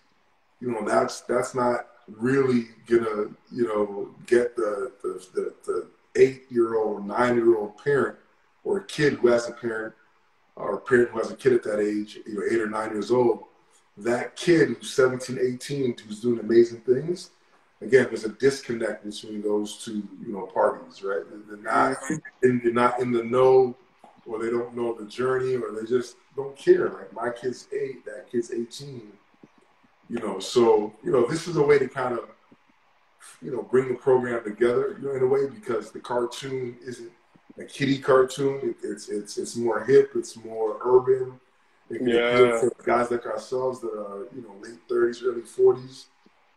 you know, that's not really gonna, you know, get the 8-year-old, 9-year-old parent, or a kid who has a parent, or a parent who has a kid at that age, you know, 8 or 9 years old. That kid who's 17, 18, who's doing amazing things. Again, there's a disconnect between those two, you know, parties, right? They're not in the know, or they don't know the journey, or they just don't care. Like, my kid's 8, that kid's 18, you know. So, you know, this is a way to kind of, you know, bring the program together, you know, in a way, because the cartoon isn't a kiddie cartoon. It's more hip, it's more urban. It can appeal for guys like ourselves that are, you know, late 30s, early 40s.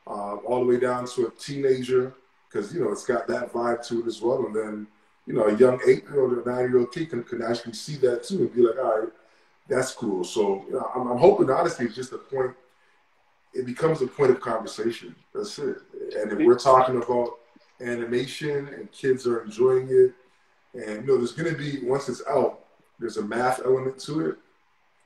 All the way down to a teenager, because, you know, it's got that vibe to it as well. And then, you know, a young 8-year-old or 9-year-old kid can actually see that too, and be like, all right, that's cool. So, you know, I'm hoping, honestly, it's just a point. It becomes a point of conversation. That's it. And if we're talking about animation and kids are enjoying it, and, you know, there's going to be, once it's out, there's a math element to it,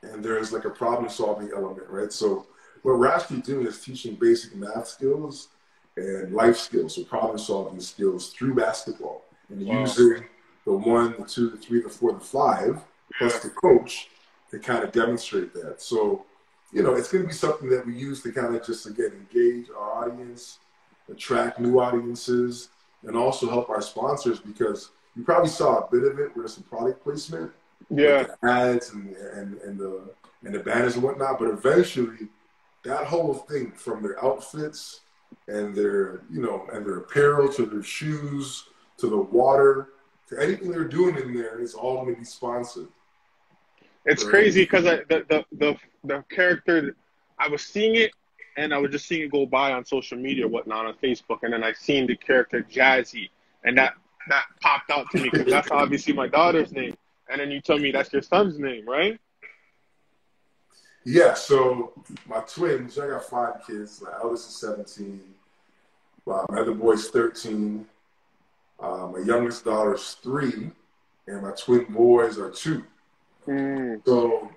and there's like a problem solving element, right? So what we're actually doing is teaching basic math skills and life skills, so problem solving skills, through basketball, and using the 1, the 2, the 3, the 4, the 5, plus the coach, to kind of demonstrate that. So, you know, it's going to be something that we use to kind of just, again, engage our audience, attract new audiences, and also help our sponsors, because you probably saw a bit of it with some product placement, like the ads and the banners and whatnot. But eventually, that whole thing, from their outfits and their, you know, and their apparel, to their shoes, to the water, to anything they're doing in there, is all going to be sponsored. It's crazy, because the character, I was seeing it, and I was just seeing it go by on social media or whatnot, on Facebook, and then I seen the character Jazzy, and that popped out to me, because that's obviously my daughter's name. And then you tell me that's your son's name, right? Yeah, so my twins, I got 5 kids. My eldest is 17. My other boy's 13. My youngest daughter's 3. And my twin boys are 2. So,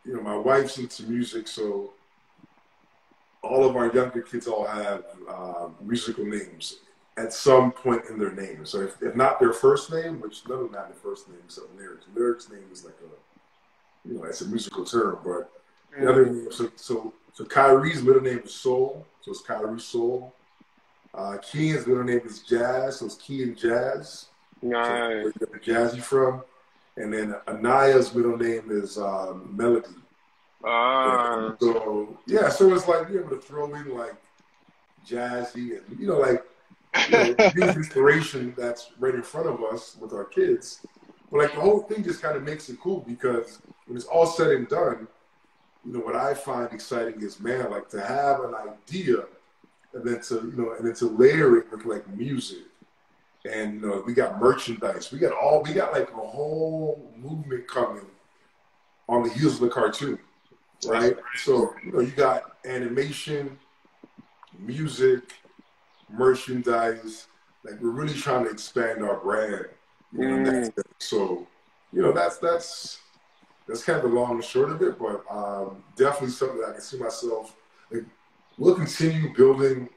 you know, my wife's into music, so all of our younger kids all have musical names. at some point in their name. So if not their first name, which none of them have their first name except Lyrics. Lyrics name is like it's a musical term, but the other name, so Kyrie's middle name is Soul, so it's Kyrie Soul. Kean's middle name is Jazz, so it's Kean Jazz. Nice. So where you get the Jazzy from. And then Anaya's middle name is Melody. So it's like you're able to throw in like jazzy and use inspiration that's right in front of us with our kids. But like the whole thing just kind of makes it cool because when it's all said and done, what I find exciting is, man, like to have an idea and then to layer it with like music. And we got merchandise. We got like a whole movement coming on the heels of the cartoon, right? So you got animation, music, merchandise. Like we're really trying to expand our brand. So that's kind of the long and short of it. But definitely something that I can see myself. Like, we'll continue building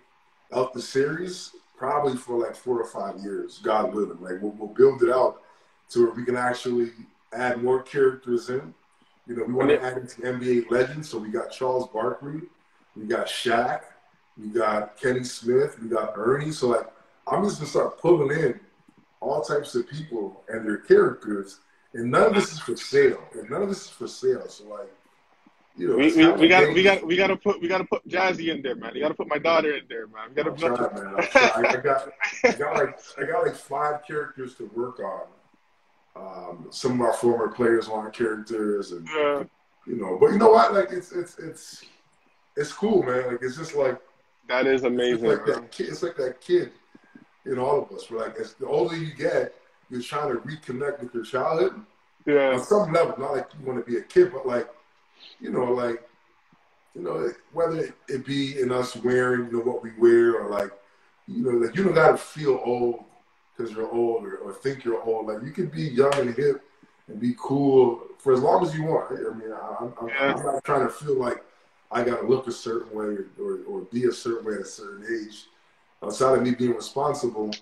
out the series. Probably for like 4 or 5 years, God willing. Like we'll build it out to where we can actually add more characters in. We want to add into NBA legends. So we got Charles Barkley, we got Shaq, we got Kenny Smith, we got Ernie. So like I'm just gonna start pulling in all types of people and their characters, and none of this is for sale. So like. We gotta put Jazzy in there, man. You gotta put my daughter in there, man. I'll try, man. I got like 5 characters to work on. Some of our former players want characters, and but you know what? Like it's cool, man. Like it's just like that is amazing. It's like that kid in all of us. We're like, as the older you get, you're trying to reconnect with your childhood. Yeah. On some level, not like you want to be a kid, but like. Whether it be in us wearing, what we wear, or like you don't gotta feel old because you're old or think you're old. Like you can be young and hip and be cool for as long as you want. I mean, I'm not trying to feel like I gotta look a certain way or be a certain way at a certain age. Outside of me being responsible,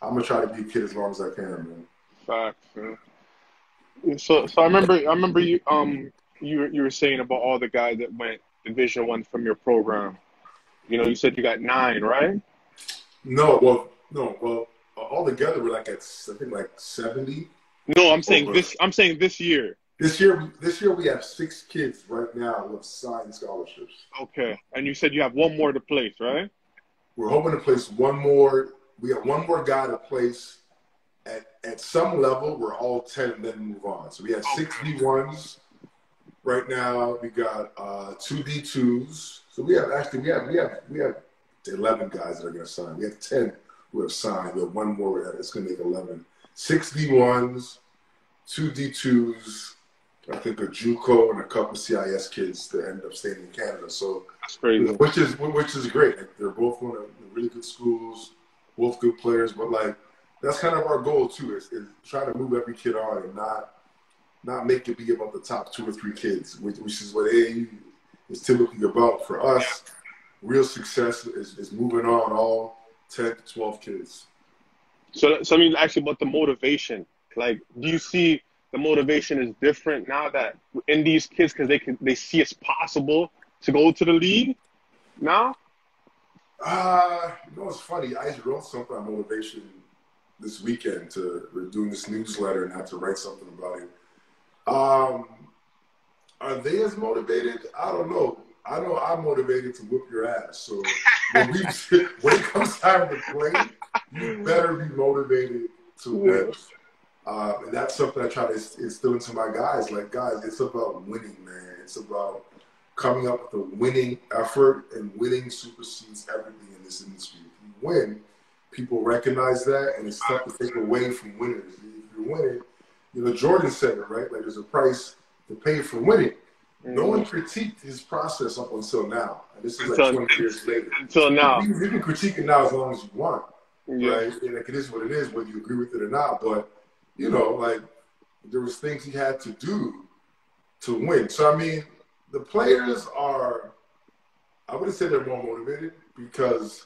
I'm gonna try to be a kid as long as I can, man. Facts, man. So I remember you you were saying about all the guys that went Division I from your program. You said you got 9, right? No, all together we're like at I think like 70. No, I'm saying this year. This year we have 6 kids right now with signed scholarships. Okay, and you said you have 1 more to place, right? We're hoping to place 1 more. We have 1 more guy to place at some level. We're all 10 and then move on. So we have 6 D1s. Right now, we got 2 D2s. So we have 11 guys that are going to sign. We have 10 who have signed. We have 1 more that's going to make 11. 6 D1s, 2 D2s, I think a JUCO and a couple CIS kids that end up staying in Canada. So that's crazy. Which is great. Like, they're both going to really good schools, both good players. But like that's kind of our goal too, is try to move every kid on and not make it be about the top 2 or 3 kids, which is what AAU is typically about. For us, real success is moving on all 10 to 12 kids. So I mean, actually, about the motivation. Like, do you see the motivation is different now that in these kids because they see it's possible to go to the league now? It's funny. I just wrote something on motivation this weekend. We're doing this newsletter and had to write something about it. Are they as motivated? I don't know. I know I'm motivated to whoop your ass. So when it comes time to play, you better be motivated to win. And that's something I try to instill into my guys. Like, guys, it's about winning, man. It's about coming up with a winning effort, and winning supersedes everything in this industry. If you win, people recognize that, and it's tough to take away from winners. If you're winning, Jordan said it, right? Like, there's a price to pay for winning. No one critiqued his process up until now. And this is like 20 years later. Until now. You can critique it now as long as you want, right? And like, it is what it is, whether you agree with it or not. But, like, there was things he had to do to win. So, I mean, the players are, I wouldn't say they're more motivated because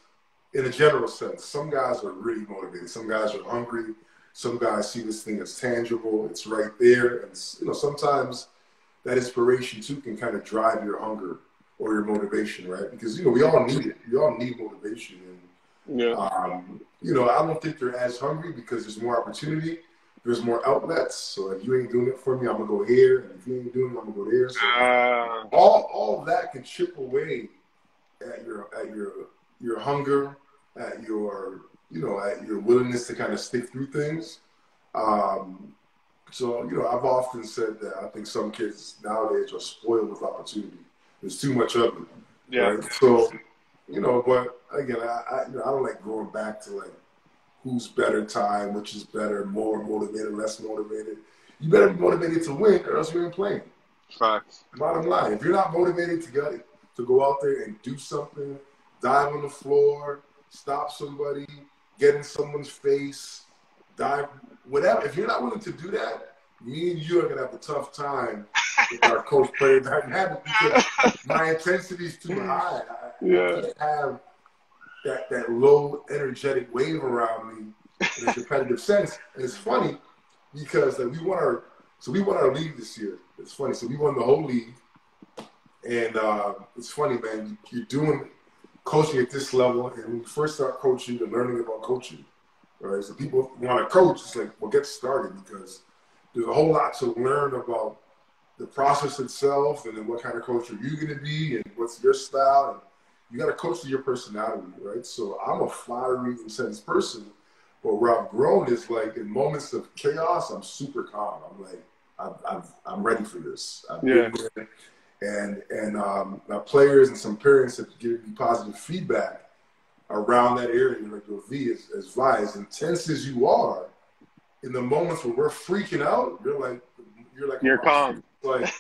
in a general sense. Some guys are really motivated. Some guys are hungry. Some guys see this thing as tangible. It's right there. And, sometimes that inspiration, too, can kind of drive your hunger or your motivation, right? Because, we all need it. We all need motivation. And, Yeah. I don't think they're as hungry because there's more opportunity. There's more outlets. So if you ain't doing it for me, I'm going to go here. And if you ain't doing it, I'm going to go there. So all of that can chip away at your hunger, at your willingness to kind of stick through things. So I've often said that I think some kids nowadays are spoiled with opportunity. There's too much of it. Yeah. Right? So, but again, I don't like going back to like who's better time, which is better, more motivated, less motivated. You better be motivated to win, or else you ain't playing. Facts. Bottom line, if you're not motivated to go out there and do something, dive on the floor, stop somebody, get in someone's face, dive, whatever. If you're not willing to do that, me and you are gonna have a tough time with our coach player dynamic because my intensity is too high. I can't have that low energetic wave around me in a competitive sense. And it's funny because we won our league this year. It's funny. So we won the whole league. And it's funny, man, you're doing coaching at this level, and when you first start coaching, you're learning about coaching, right? So people want to coach, it's like, well, get started, because there's a whole lot to learn about the process itself, and then what kind of coach are you going to be, and what's your style, and you got to coach to your personality, right? So I'm a fiery, intense person, but where I've grown is like in moments of chaos, I'm super calm. I'm like, I'm ready for this. I've been there. And my players and some parents have given me positive feedback around that area. Like, yo, V, as Vi, as intense as you are, in the moments where we're freaking out, you're calm. Like,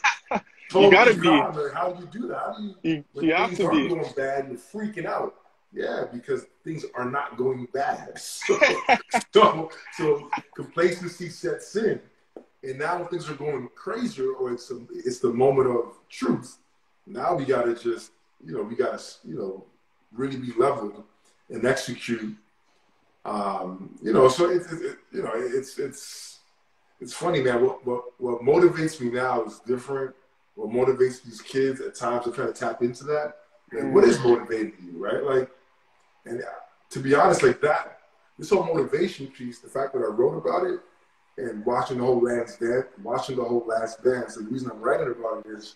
totally you gotta calm. be. Like, how do you do that? How do you when have things to are be going bad, you're freaking out. Yeah, because things are not going bad. So complacency sets in. And now things are going crazier, or it's the moment of truth. Now we gotta just, really be leveled and execute. So it's funny, man. What motivates me now is different. What motivates these kids at times, I'm trying to tap into that. Like, what is motivating you, right? Like, and to be honest, like that, this whole motivation piece, the fact that I wrote about it, and watching the whole Last Dance, and the reason I'm writing about it is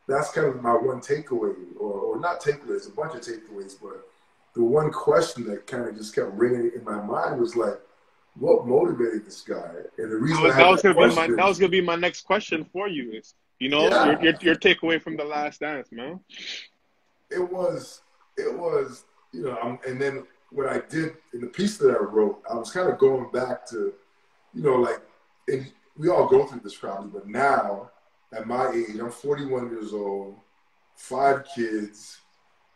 that's kind of my one takeaway, or not takeaways, a bunch of takeaways, but the one question that kind of just kept ringing in my mind was like, what motivated this guy? And the reason that was gonna be my next question for you is, your takeaway from the Last Dance, man. It was, and then what I did in the piece that I wrote, I was kind of going back to, and we all go through this probably, but now, at my age, I'm 41 years old, 5 kids,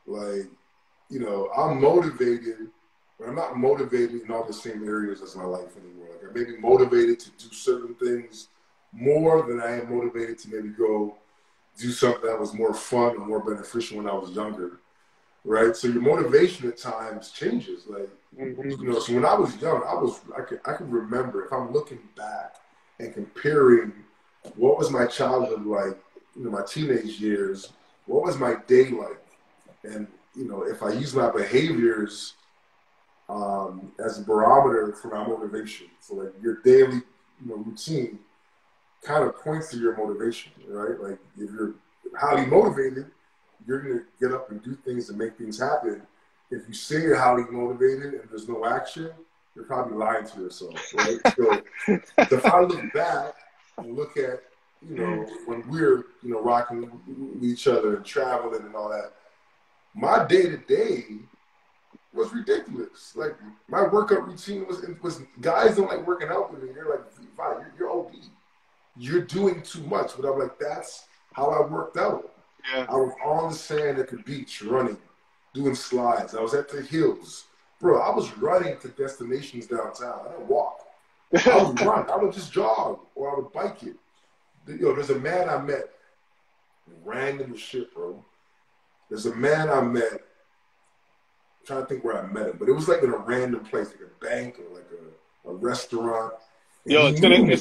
I'm motivated, but I'm not motivated in all the same areas as my life anymore. Like, I may be motivated to do certain things more than I am motivated to maybe go do something that was more fun and more beneficial when I was younger, right? So your motivation at times changes, so when I was young, I can remember, if I'm looking back and comparing what was my childhood like, my teenage years, what was my day like, and if I use my behaviors as a barometer for my motivation, so like your daily routine kind of points to your motivation, right? Like, if you're highly motivated, you're gonna get up and do things and make things happen. If you say you're highly motivated and there's no action, you're probably lying to yourself, right? So if I look back and look at, when we're, rocking with each other and traveling and all that, my day-to-day was ridiculous. Like, my workout routine was guys don't like working out with me. They're like, fine, you're OD. You're doing too much. But I'm like, that's how I worked out. Yeah. I was on the sand at the beach running, doing slides. I was at the hills. Bro, I was running to destinations downtown. I didn't walk. I would run. I would just jog, or I would bike it. There's a man I met, random shit, bro. There's a man I met. trying to think where I met him, but it was like in a random place, like a bank or like a restaurant. And Yo, he knew me.